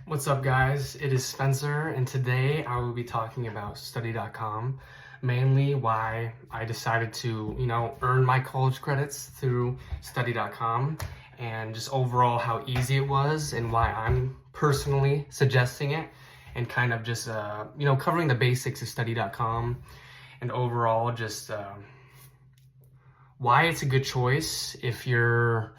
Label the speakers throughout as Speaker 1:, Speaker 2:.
Speaker 1: What's up, guys? It is Spencer, and today I will be talking about study.com, mainly why I decided to, earn my college credits through study.com, and just overall how easy it was and why I'm personally suggesting it, and kind of just, covering the basics of study.com, and overall just why it's a good choice if you're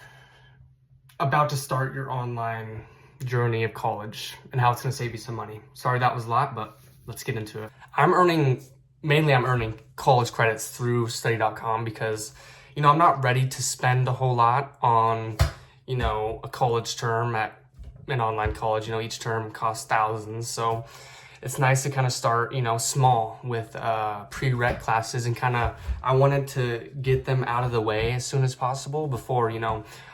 Speaker 1: about to start your online journey of college and how it's going to save you some money. Sorry that was a lot, but let's get into it. I'm earning college credits through study.com because, I'm not ready to spend a whole lot on, a college term at an online college. Each term costs thousands. So it's nice to kind of start, small with prereq classes and I wanted to get them out of the way as soon as possible before,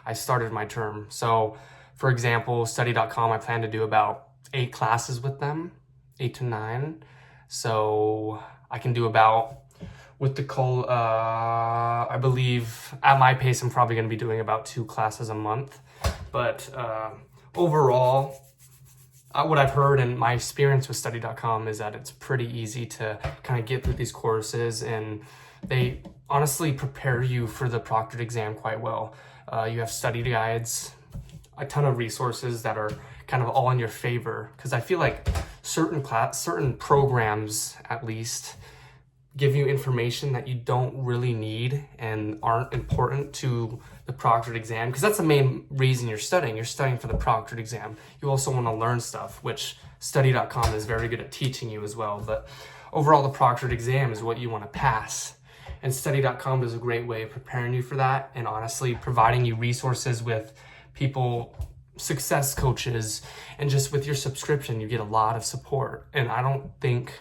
Speaker 1: I started my term. So for example, study.com, I plan to do about 8 classes with them, 8 to 9. So I can do about, I believe at my pace, I'm probably going to be doing about 2 classes a month. But overall, what I've heard and my experience with study.com is that it's pretty easy to kind of get through these courses, and they honestly prepare you for the proctored exam quite well. You have study guides, a ton of resources that are kind of all in your favor, because I feel like certain programs at least give you information that you don't really need and aren't important to the proctored exam, because that's the main reason you're studying. You're studying for the proctored exam. You also want to learn stuff, which study.com is very good at teaching you as well. But overall, the proctored exam is what you want to pass. And study.com is a great way of preparing you for that, and honestly providing you resources with people, success coaches, and just with your subscription, you get a lot of support. And I don't think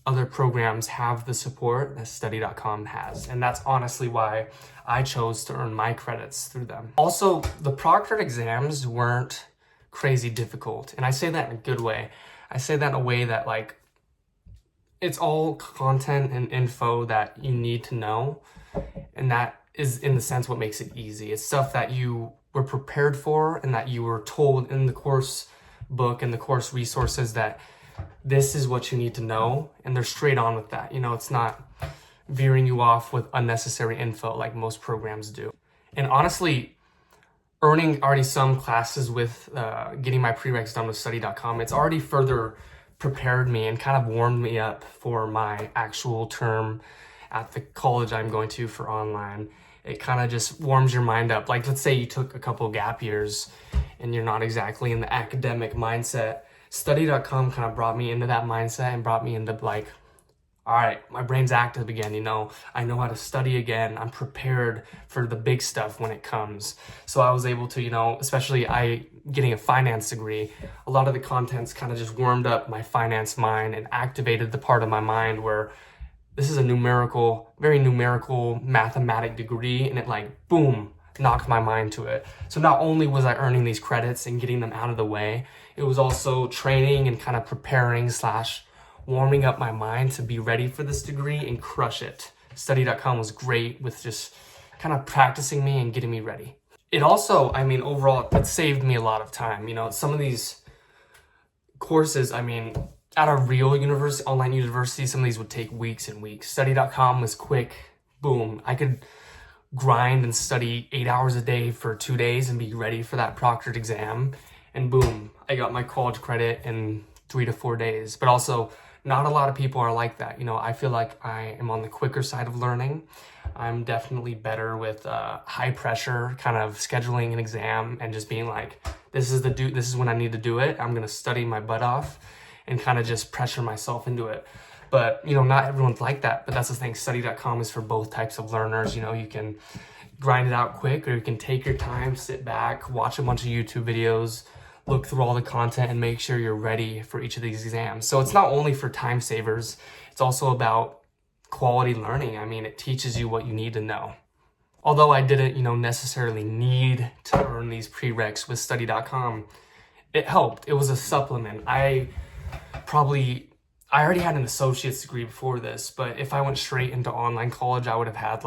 Speaker 1: other programs have the support that study.com has. And that's honestly why I chose to earn my credits through them. Also, the proctored exams weren't crazy difficult. And I say that in a good way. I say that in a way that it's all content and info that you need to know. And that is, in the sense, what makes it easy. It's stuff that you were prepared for and that you were told in the course book and the course resources that this is what you need to know, and they're straight on with that. It's not veering you off with unnecessary info like most programs do. And honestly, earning already some classes with getting my prereqs done with study.com, it's already further prepared me and kind of warmed me up for my actual term at the college I'm going to for online. It kind of just warms your mind up. Like, let's say you took a couple gap years and you're not exactly in the academic mindset. Study.com kind of brought me into that mindset and brought me into all right, my brain's active again, I know how to study again. I'm prepared for the big stuff when it comes. So I was able to, especially getting a finance degree, a lot of the contents kind of just warmed up my finance mind and activated the part of my mind where this is a very numerical mathematic degree, and it boom, knocked my mind to it. So not only was I earning these credits and getting them out of the way, it was also training and kind of preparing / warming up my mind to be ready for this degree and crush it. Study.com was great with just kind of practicing me and getting me ready. It also, overall, it saved me a lot of time. Some of these courses, at a real university, online university, some of these would take weeks and weeks. Study.com was quick. Boom. I could grind and study 8 hours a day for 2 days and be ready for that proctored exam. And boom, I got my college credit in 3 to 4 days. But also, not a lot of people are like that. I feel like I am on the quicker side of learning. I'm definitely better with high pressure kind of scheduling an exam and just being this is when I need to do it. I'm going to study my butt off and kind of just pressure myself into it. But, not everyone's like that. But that's the thing. Study.com is for both types of learners. You can grind it out quick, or you can take your time, sit back, watch a bunch of YouTube videos, look through all the content, and make sure you're ready for each of these exams. So it's not only for time savers, it's also about quality learning. It teaches you what you need to know. Although I didn't, necessarily need to earn these prereqs with study.com, it helped. It was a supplement. I already had an associate's degree before this, but if I went straight into online college, I would have had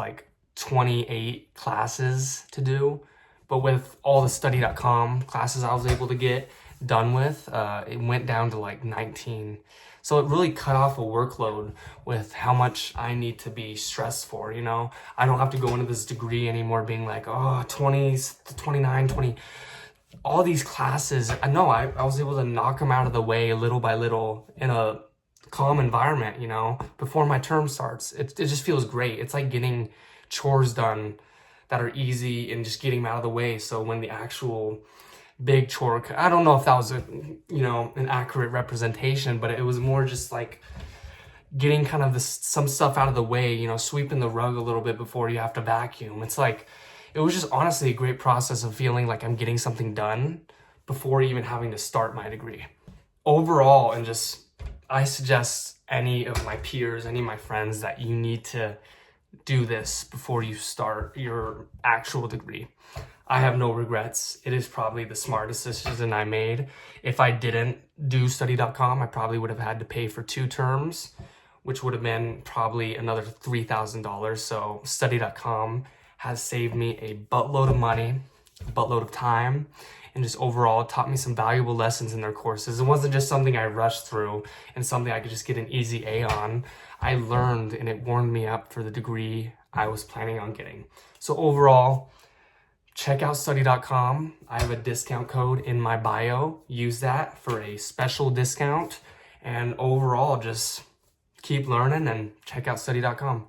Speaker 1: 28 classes to do. But with all the study.com classes I was able to get, done with, it went down to like 19. So it really cut off a workload with how much I need to be stressed for, you know? I don't have to go into this degree anymore being like, oh, 20s to 29, 20. All these classes, I was able to knock them out of the way little by little in a calm environment, you know, before my term starts. It just feels great. It's like getting chores done that are easy and just getting them out of the way. So when the actual big chore, I don't know if that was an accurate representation, but it was more just like getting kind of some stuff out of the way, you know, sweeping the rug a little bit before you have to vacuum. It's like, it was just honestly a great process of feeling like I'm getting something done before even having to start my degree. Overall, and just, I suggest any of my peers, any of my friends, that you need to do this before you start your actual degree. I have no regrets. It is probably the smartest decision I made. If I didn't do study.com, I probably would have had to pay for 2 terms, which would have been probably another $3,000. So study.com has saved me a buttload of money, a buttload of time, and just overall taught me some valuable lessons in their courses. It wasn't just something I rushed through and something I could just get an easy A on. I learned, and it warmed me up for the degree I was planning on getting. So overall, check out study.com. I have a discount code in my bio. Use that for a special discount. And overall, just keep learning and check out study.com.